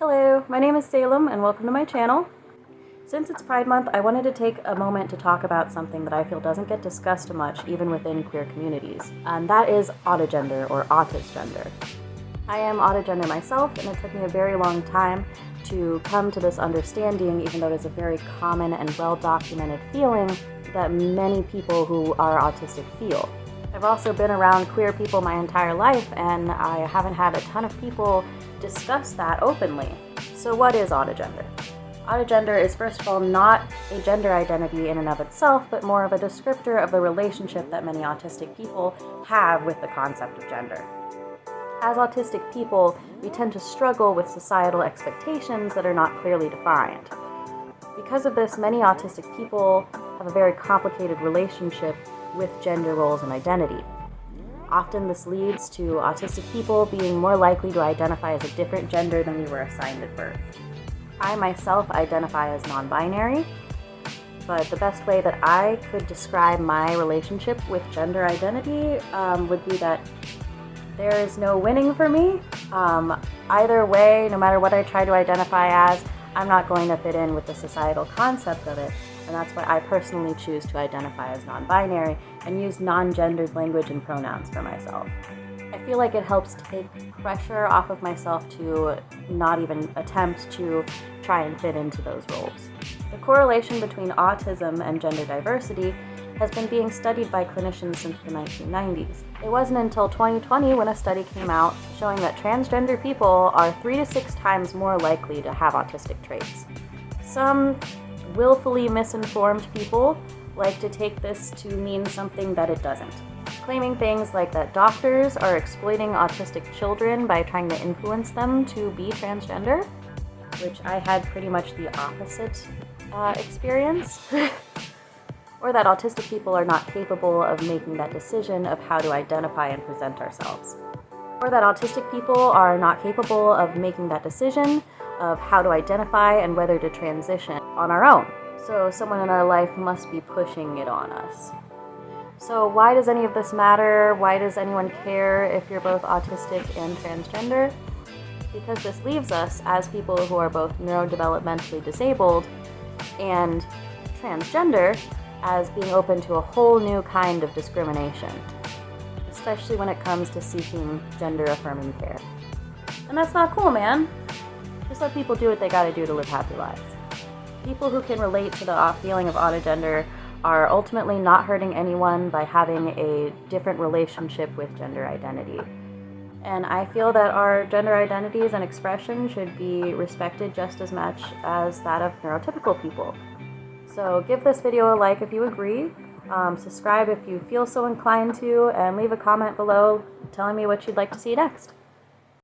Hello, my name is Salem and welcome to my channel. Since it's Pride Month, I wanted to take a moment to talk about something that I feel doesn't get discussed much even within queer communities, and that is Autigender or Autisgender. I am Autigender myself, and it took me a very long time to come to this understanding, even though it is a very common and well-documented feeling that many people who are autistic feel. I've also been around queer people my entire life, and I haven't had a ton of people discuss that openly. So what is Autigender? Autigender is, first of all, not a gender identity in and of itself, but more of a descriptor of the relationship that many autistic people have with the concept of gender. As autistic people, we tend to struggle with societal expectations that are not clearly defined. Because of this, many autistic people have a very complicated relationship with gender roles and identity. Often this leads to autistic people being more likely to identify as a different gender than we were assigned at birth. I myself identify as non-binary, but the best way that I could describe my relationship with gender identity would be that there is no winning for me. Either way, no matter what I try to identify as, I'm not going to fit in with the societal concept of it, and that's why I personally choose to identify as non-binary and use non-gendered language and pronouns for myself. I feel like it helps take pressure off of myself to not even attempt to try and fit into those roles. The correlation between autism and gender diversity has been being studied by clinicians since the 1990s. It wasn't until 2020 when a study came out showing that transgender people are 3 to 6 times more likely to have autistic traits. Some willfully misinformed people like to take this to mean something that it doesn't, claiming things like that doctors are exploiting autistic children by trying to influence them to be transgender, which I had pretty much the opposite experience. Or that autistic people are not capable of making that decision of how to identify and present ourselves. Or that autistic people are not capable of making that decision of how to identify and whether to transition on our own. So someone in our life must be pushing it on us. So why does any of this matter? Why does anyone care if you're both autistic and transgender? Because this leaves us as people who are both neurodevelopmentally disabled and transgender as being open to a whole new kind of discrimination, especially when it comes to seeking gender-affirming care. And that's not cool, man. Just let people do what they gotta do to live happy lives. People who can relate to the feeling of Autigender are ultimately not hurting anyone by having a different relationship with gender identity. And I feel that our gender identities and expression should be respected just as much as that of neurotypical people. So give this video a like if you agree, subscribe if you feel so inclined to, and leave a comment below telling me what you'd like to see next.